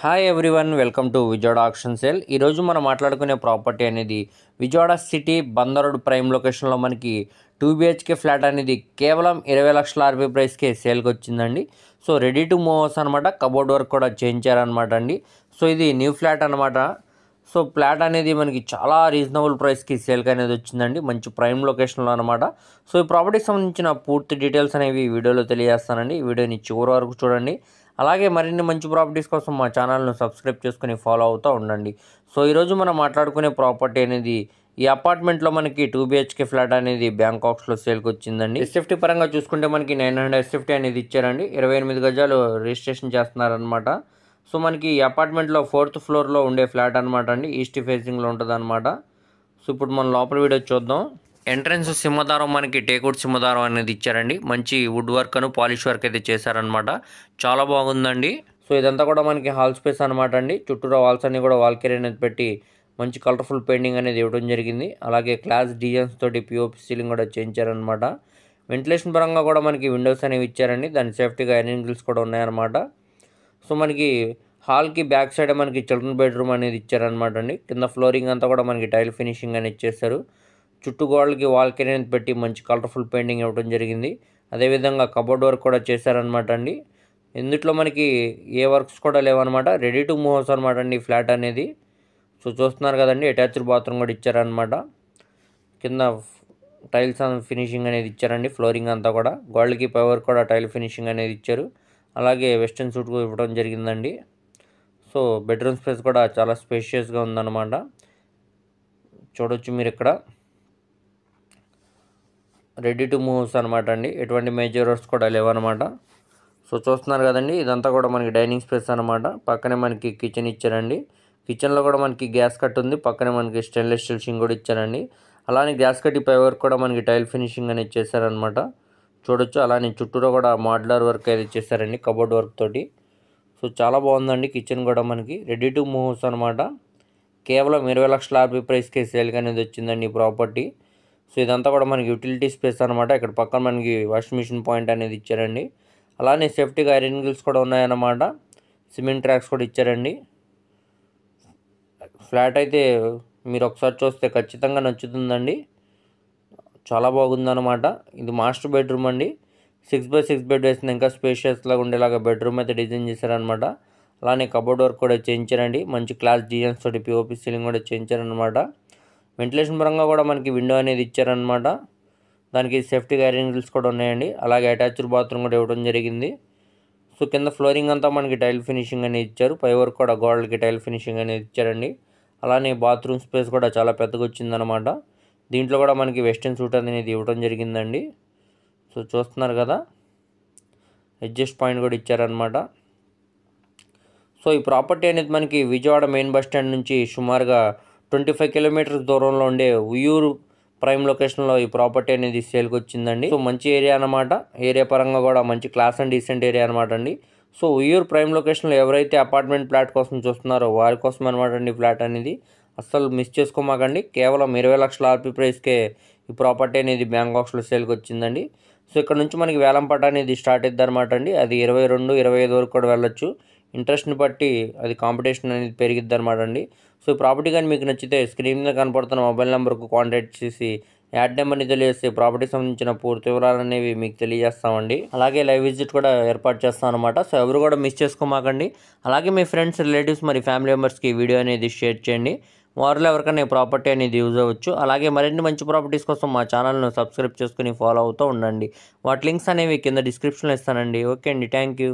Hi everyone, welcome to Vijayawada auction sale. ఈరోజు మనం మాట్లాడుకునే ప్రాపర్టీ అనేది Vijayawada city Bandar road prime లొకేషన్లో మనకి 2 BHK ఫ్లాట్ అనేది కేవలం 20 లక్షల ఆర్బీ ప్రైస్కే సేల్కి వచ్చిందండి. So ready to move house అనమాట. కబోర్డ్ వర్క్ కూడా చేయించారనమాట అండి. సో ఇది న్యూ ఫ్లాట్ అనమాట. సో ఫ్లాట్ అనేది మనకి చాలా రీజనబుల్ ప్రైస్కి సేల్కి అనేది వచ్చిందండి, మంచి ప్రైమ్ లొకేషన్లో అనమాట. సో ఈ ప్రాపర్టీకి సంబంధించిన పూర్తి డీటెయిల్స్ అనేవి వీడియోలో తెలియజేస్తానండి. ఈ వీడియోని చివరి వరకు చూడండి. అలాగే మరిన్ని మంచి ప్రాపర్టీస్ కోసం మా ఛానల్ను సబ్స్క్రైబ్ చేసుకుని ఫాలో అవుతూ ఉండండి. సో ఈరోజు మనం మాట్లాడుకునే ప్రాపర్టీ అనేది ఈ అపార్ట్మెంట్లో మనకి 2 BHK ఫ్లాట్ అనేది బ్యాంకాక్స్లో సేల్కి వచ్చిందండి. ఎస్ఎఫ్టీ పరంగా చూసుకుంటే మనకి 900 ఎస్ఎఫ్టీ అనేది ఇచ్చారండి. 28 గజాలు రిజిస్ట్రేషన్ చేస్తున్నారనమాట. సో మనకి ఈ అపార్ట్మెంట్లో 4th ఫ్లోర్లో ఉండే ఫ్లాట్ అనమాట అండి. ఈస్ట్ ఫేసింగ్లో ఉంటుంది అనమాట. సో ఇప్పుడు మనం లోపల వీడియో చూద్దాం. ఎంట్రన్స్ సింహదారం మనకి టేకుడ్ సింహదారం అనేది ఇచ్చారండి. మంచి వుడ్ వర్క్ అను పాలిష్ వర్క్ అయితే చేశారనమాట. చాలా బాగుందండి. సో ఇదంతా కూడా మనకి హాల్ స్పేస్ అనమాట అండి. చుట్టూరా వాల్స్ అన్ని కూడా వాల్ కేర్ అనేది పెట్టి మంచి కలర్ఫుల్ పెయింటింగ్ అనేది ఇవ్వడం జరిగింది. అలాగే క్లాస్ డిజైన్స్ తోటి పిఓపి సీలింగ్ కూడా చేయించారనమాట. వెంటిలేషన్ పరంగా కూడా మనకి విండోస్ అనేవి ఇచ్చారండి. దాని సేఫ్టీగా ఐరన్ గ్రిల్స్ కూడా ఉన్నాయన్నమాట. సో మనకి హాల్కి బ్యాక్ సైడ్ మనకి చిల్డ్రన్ బెడ్రూమ్ అనేది ఇచ్చారనమాట అండి. కింద ఫ్లోరింగ్ అంతా కూడా మనకి టైల్ ఫినిషింగ్ అనేది ఇచ్చేస్తారు. చుట్టూ గోడలకి వాల్ కేర్ అనేది పెట్టి మంచి కలర్ఫుల్ పెయింటింగ్ ఇవ్వడం జరిగింది. అదేవిధంగా కబోర్డ్ వర్క్ కూడా చేశారనమాట అండి. ఇందులో మనకి ఏ వర్క్స్ కూడా లేవన్నమాట. రెడీ టు మూవ్ హౌస్ అనమాట అండి ఫ్లాట్ అనేది. సో చూస్తున్నారు కదండి, అటాచ్డ్ బాత్రూమ్ కూడా ఇచ్చారనమాట. కింద టైల్స్ ఫినిషింగ్ అనేది ఇచ్చారండి. ఫ్లోరింగ్ అంతా కూడా గోడలకి పై వర్క్ కూడా టైల్ ఫినిషింగ్ అనేది ఇచ్చారు. అలాగే వెస్టర్న్ సూట్ కూడా ఇవ్వడం జరిగిందండి. సో బెడ్రూమ్ స్పేస్ కూడా చాలా స్పేషియస్గా ఉందన్నమాట. చూడొచ్చు మీరు ఇక్కడ. రెడీ టు మూవ్స్ అనమాట అండి. ఎటువంటి మేజర్ వర్క్స్ కూడా లేవన్నమాట. సో చూస్తున్నారు కదండి, ఇదంతా కూడా మనకి డైనింగ్ స్పేస్ అనమాట. పక్కనే మనకి కిచెన్ ఇచ్చారండి. కిచెన్లో కూడా మనకి గ్యాస్ కట్ ఉంది. పక్కనే మనకి స్టెయిన్లెస్ స్టీల్ షింక్ కూడా ఇచ్చారండి. అలానే గ్యాస్ కట్ పై వర్క్ కూడా మనకి టైల్ ఫినిషింగ్ అనేది చేశారనమాట. చూడొచ్చు. అలానే చుట్టూలో కూడా మాడ్యులర్ వర్క్ అయితే చేశారండి కబోర్డ్ వర్క్ తోటి. సో చాలా బాగుందండి. కిచెన్ కూడా మనకి రెడీ టు మూవ్ హౌస్ అనమాట. కేవలం 20 లక్షల ఆర్బీ ప్రైస్కే సేల్కి అనేది వచ్చిందండి ఈ ప్రాపర్టీ. సో ఇదంతా కూడా మనకి యూటిలిటీ స్పేస్ అనమాట. ఇక్కడ పక్కన మనకి వాషింగ్ మిషన్ పాయింట్ అనేది ఇచ్చారండి. అలానే సేఫ్టీగా ఐరన్ గ్రిల్స్ కూడా ఉన్నాయన్నమాట. సిమెంట్ ట్రాక్స్ కూడా ఇచ్చారండి. ఫ్లాట్ అయితే మీరు ఒకసారి చూస్తే ఖచ్చితంగా నచ్చుతుందండి. చాలా బాగుందన్నమాట. ఇది మాస్టర్ బెడ్రూమ్ అండి. 6x6 బెడ్ వేసిన ఇంకా స్పేషియస్ లాగా ఉండేలాగా బెడ్రూమ్ అయితే డిజైన్ చేశారనమాట. అలానే కబోర్డ్ వర్క్ కూడా చేయించారండి. మంచి క్లాస్ డిజైన్స్ తోటి పిఓపి సీలింగ్ కూడా చేయించారనమాట. వెంటిలేషన్ పరంగా కూడా మనకి విండో అనేది ఇచ్చారనమాట. దానికి సేఫ్టీగా ఐరన్ గ్రిల్స్ కూడా ఉన్నాయండి. అలాగే అటాచ్డ్ బాత్రూమ్ కూడా ఇవ్వడం జరిగింది. సో కింద ఫ్లోరింగ్ అంతా మనకి టైల్ ఫినిషింగ్ అనేది ఇచ్చారు. పై వర్క్ కూడా గోడలకి టైల్ ఫినిషింగ్ అనేది ఇచ్చారండి. అలానే బాత్రూమ్ స్పేస్ కూడా చాలా పెద్దగా వచ్చిందనమాట. దీంట్లో కూడా మనకి వెస్టర్న్ సూట్ అనేది ఇవ్వడం జరిగిందండి. సో చూస్తున్నారు కదా, అడ్జస్ట్ పాయింట్ కూడా ఇచ్చారనమాట. సో ఈ ప్రాపర్టీ అనేది మనకి విజయవాడ మెయిన్ బస్ స్టాండ్ నుంచి సుమారుగా 25 కిలోమీటర్స్ దూరంలో ఉండే ఉయ్యూరు ప్రైమ్ లొకేషన్లో ఈ ప్రాపర్టీ అనేది సేల్కి వచ్చిందండి. సో మంచి ఏరియా అనమాట. ఏరియా పరంగా కూడా మంచి క్లాస్ అండ్ డీసెంట్ ఏరియా అనమాట అండి. సో ఉయ్యూరు ప్రైమ్ లొకేషన్లో ఎవరైతే అపార్ట్మెంట్ ఫ్లాట్ కోసం చూస్తున్నారో వారి కోసం అనమాట అండి ఫ్లాట్ అనేది. అస్సలు మిస్ చేసుకోమాకండి. కేవలం 20 లక్షల ఆర్పీ ప్రైస్కే ఈ ప్రాపర్టీ అనేది బ్యాంకాక్స్లో సేల్కి వచ్చిందండి. సో ఇక్కడ నుంచి మనకి వేలంపాట అనేది స్టార్ట్ అవుతుంది అనమాట అండి. అది 22, 25 వరకు కూడా వెళ్ళొచ్చు. ఇంట్రెస్ట్ని బట్టి అది కాంపిటీషన్ అనేది పెరిగిద్ది అనమాట అండి. సో ఈ ప్రాపర్టీ కానీ మీకు నచ్చితే స్క్రీన్ మీద కనపడుతున్న మొబైల్ నెంబర్కు కాంటాక్ట్ చేసి యాడ్ నెంబర్ని తెలియజేస్తే ప్రాపర్టీకి సంబంధించిన పూర్తి వివరాలు అనేవి మీకు తెలియజేస్తామండి. అలాగే లైవ్ విజిట్ కూడా ఏర్పాటు చేస్తాం అనమాట. సో ఎవరు కూడా మిస్ చేసుకోమాకండి. అలాగే మీ ఫ్రెండ్స్, రిలేటివ్స్, మరి ఫ్యామిలీ మెంబర్స్కి ఈ వీడియో అనేది షేర్ చేయండి. వారిలో ఎవరికైనా ఈ ప్రాపర్టీ అనేది యూజ్ అవ్వచ్చు. అలాగే మరిన్ని మంచి ప్రాపర్టీస్ కోసం మా ఛానల్ను సబ్స్క్రైబ్ చేసుకుని ఫాలో అవుతూ ఉండండి. వాటి లింక్స్ అనేవి కింద డిస్క్రిప్షన్లో ఇస్తానండి. ఓకే అండి, థ్యాంక్ యూ.